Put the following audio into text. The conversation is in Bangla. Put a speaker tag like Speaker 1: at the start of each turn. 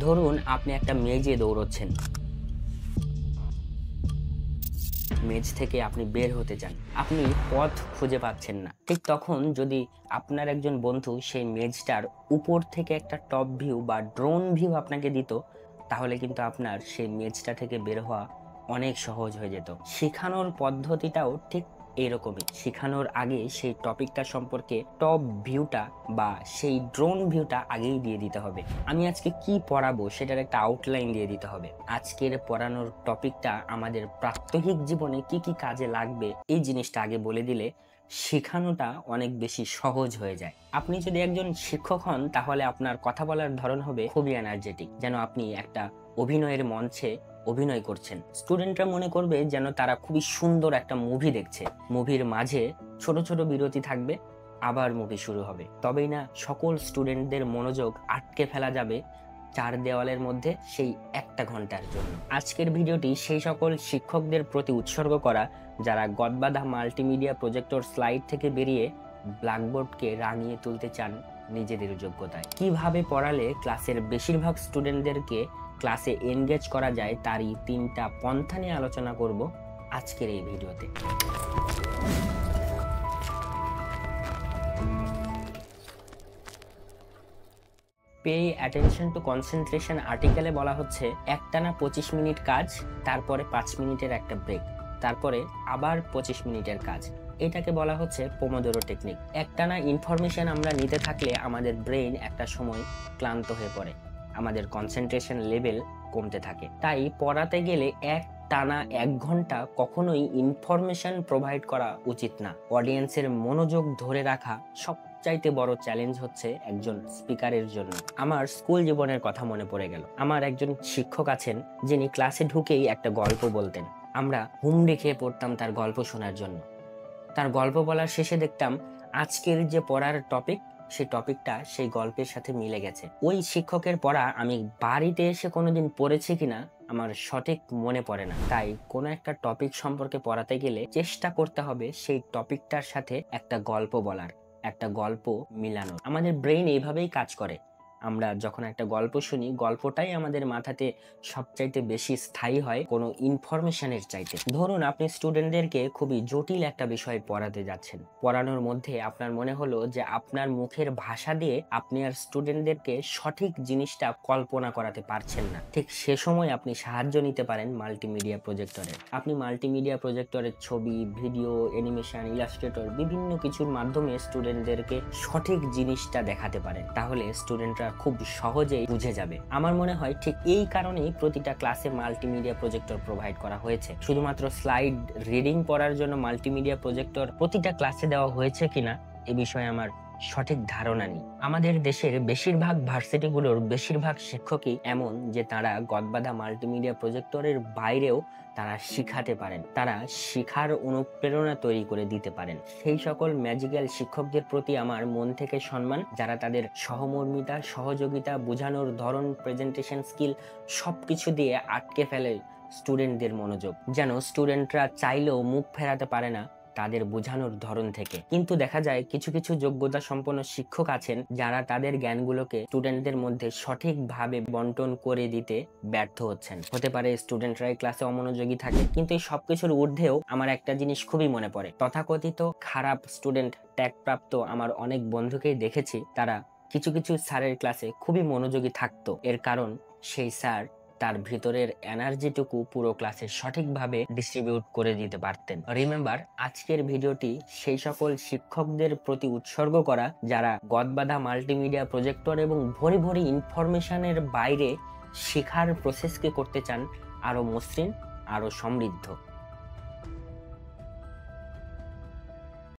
Speaker 1: ধরুন আপনি একটা মেজে দৌড়চ্ছেন, মেজ থেকে আপনি বের হতে চান, আপনি পথ খুঁজে পাচ্ছেন না। ঠিক তখন যদি আপনার একজন বন্ধু সেই মেজটার উপর থেকে একটা টপ ভিউ বা ড্রোন ভিউ আপনাকে দিত, তাহলে কিন্তু আপনার সেই মেজটা থেকে বের হওয়া অনেক সহজ হয়ে যেত। শেখানোর পদ্ধতিটাও ঠিক এরকমই। শেখানোর আগে সেই টপিকটা সম্পর্কে টপ ভিউটা বা সেই ড্রোন ভিউটা আগেই দিয়ে দিতে হবে। আমি আজকে কি পড়াবো সেটার একটা আউটলাইন দিয়ে দিতে হবে। আজকের পড়ানোর টপিকটা আমাদের প্রাত্যহিক জীবনে কি কি কাজে লাগবে এই জিনিসটা আগে বলে দিলে শেখানোটা অনেক বেশি সহজ হয়ে যায়। আপনি যদি একজন শিক্ষক হন তাহলে আপনার কথা বলার ধরন হবে খুবই এনার্জেটিক, যেন আপনি একটা অভিনয়ের মঞ্চে অভিনয় করছেন। স্টুডেন্টরা মনে করবে যেন তারা খুবই সুন্দর একটা মুভি দেখছে। মুভির মাঝে ছোট ছোট বিরতি থাকবে, আবার মুভি শুরু হবে। তবেই না সকল স্টুডেন্টদের মনোযোগ আটকে ফেলা যাবে চার দেওয়ালের মধ্যে সেই একটা ঘন্টার জন্য। আজকের ভিডিওটি সেই সকল শিক্ষকদের প্রতি উৎসর্গ করা যারা গদবাঁধা মাল্টিমিডিয়া প্রজেক্টর স্লাইড থেকে বেরিয়ে ব্ল্যাকবোর্ডকে রাঙিয়ে তুলতে চান নিজেদের যোগ্যতায়। কিভাবে পড়ালে ক্লাসের বেশিরভাগ স্টুডেন্টদেরকে ক্লাসে এনগেজ করা যায় তারই 3টা পন্থা নিয়ে আলোচনা করব আজকের এই ভিডিওতে। পে অ্যাটেনশন টু কনসেন্ট্রেশন আর্টিকেলে বলা হচ্ছে একটানা 25 মিনিট কাজ, তারপরে 5 মিনিটের একটা ব্রেক, তারপরে আবার 25 মিনিটের কাজ। এটাকে বলা হচ্ছে পোমোডোরো টেকনিক। একটানা ইনফরমেশন আমরা নিতে থাকলে আমাদের ব্রেইন একটা সময় ক্লান্ত হয়ে পড়ে, আমাদের কনসেন্ট্রেশন লেভেল কমতে থাকে। তাই পড়াতে গেলে টানা 1 ঘন্টা কখনোই ইনফরমেশন প্রোভাইড করা উচিত না। অডিয়েন্সের মনোযোগ ধরে রাখা সবচাইতে বড় চ্যালেঞ্জ হচ্ছে একজন স্পিকারের জন্য। আমার স্কুল জীবনের কথা মনে পড়ে গেল। আমার একজন শিক্ষক আছেন যিনি ক্লাসে ঢুকেই একটা গল্প বলতেন। আমরা হুমড়ি খেয়ে পড়তাম তার গল্প শোনার জন্য। তার গল্প বলার শেষে দেখতাম আজকের যে পড়ার টপিক, সেই টপিকটা সেই গল্পের সাথে মিলে গেছে। ওই শিক্ষকের পড়া আমি বাড়িতে এসে কোনোদিন পড়েছি কিনা আমার সঠিক মনে পড়ে না। তাই কোনো একটা টপিক সম্পর্কে পড়াতে গেলে চেষ্টা করতে হবে সেই টপিকটার সাথে একটা গল্প বলার, একটা গল্প মিলানোর। আমাদের ব্রেইন এইভাবেই কাজ করে। আমরা যখন একটা গল্প শুনি, গল্পটাই আমাদের মাথাতে সবচাইতে বেশি স্থায়ী হয় কোনো ইনফরমেশনের চাইতে। ধরুন আপনি স্টুডেন্টদেরকে খুবই জটিল একটা বিষয় পড়াতে যাচ্ছেন। পড়ানোর মধ্যে আপনার মনে হলো যে আপনার মুখের ভাষা দিয়ে আপনি আর স্টুডেন্টদেরকে সঠিক জিনিসটা কল্পনা করাতে পারছেন না। ঠিক সে সময় আপনি সাহায্য নিতে পারেন মাল্টিমিডিয়া প্রজেক্টরের। আপনি মাল্টিমিডিয়া প্রজেক্টরের ছবি, ভিডিও, অ্যানিমেশন, ইলাস্ট্রেটর বিভিন্ন কিছুর মাধ্যমে স্টুডেন্টদেরকে সঠিক জিনিসটা দেখাতে পারেন। তাহলে স্টুডেন্টরা খুব সহজেই বুঝে যাবে। আমার মনে হয় ঠিক এই কারণেই প্রতিটা ক্লাসে মাল্টিমিডিয়া প্রজেক্টর প্রোভাইড করা হয়েছে। শুধুমাত্র স্লাইড রিডিং পড়ার জন্য মাল্টিমিডিয়া প্রজেক্টর প্রতিটা ক্লাসে দেওয়া হয়েছে কিনা এ বিষয়ে আমার সঠিক ধারণা নেই। আমাদের দেশের বেশিরভাগ ভার্সিটিগুলোর বেশিরভাগ শিক্ষকই এমন যে তারা গদবাঁধা মাল্টিমিডিয়া প্রজেক্টরের বাইরেও তারা শিখাতে পারেন, তারা শিখার অনুপ্রেরণা তৈরি করে দিতে পারেন। সেই সকল ম্যাজিক্যাল শিক্ষকদের প্রতি আমার মন থেকে সম্মান, যারা তাদের সহমর্মিতা, সহযোগিতা, বোঝানোর ধরন, প্রেজেন্টেশন স্কিল সবকিছু দিয়ে আটকে ফেলে স্টুডেন্টদের মনোযোগ, যেন স্টুডেন্টরা চাইলেও মুখ ফেরাতে পারে না তাদের বোঝানোর ধরন থেকে। কিন্তু দেখা যায় কিছু কিছু যোগ্যতা সম্পন্ন শিক্ষক আছেন যারা তাদের জ্ঞানগুলোকে স্টুডেন্টদের মধ্যে সঠিকভাবে বন্টন করে দিতে ব্যর্থ হচ্ছেন। হতে পারে স্টুডেন্টরাই ক্লাসে অমনোযোগী থাকে, কিন্তু এই সবকিছুর ঊর্ধ্বেও আমার একটা জিনিস খুবই মনে পড়ে। তথাকথিত খারাপ স্টুডেন্ট ট্যাগপ্রাপ্ত আমার অনেক বন্ধুকেই দেখেছি, তারা কিছু কিছু স্যারের ক্লাসে খুবই মনোযোগী থাকতো। এর কারণ সেই স্যার তার ভিতরের এনার্জিটুকু পুরো ক্লাসে সঠিকভাবে ডিস্ট্রিবিউট করে দিতে পারতেন। রিমেম্বার, আজকের ভিডিওটি সেই সকল শিক্ষকদের প্রতি উৎসর্গ করা যারা গদবাঁধা মাল্টিমিডিয়া প্রজেক্টর এবং ভরি ভরি ইনফরমেশনের বাইরে শেখার প্রসেসকে করতে চান আরো মসৃণ, আরো সমৃদ্ধ।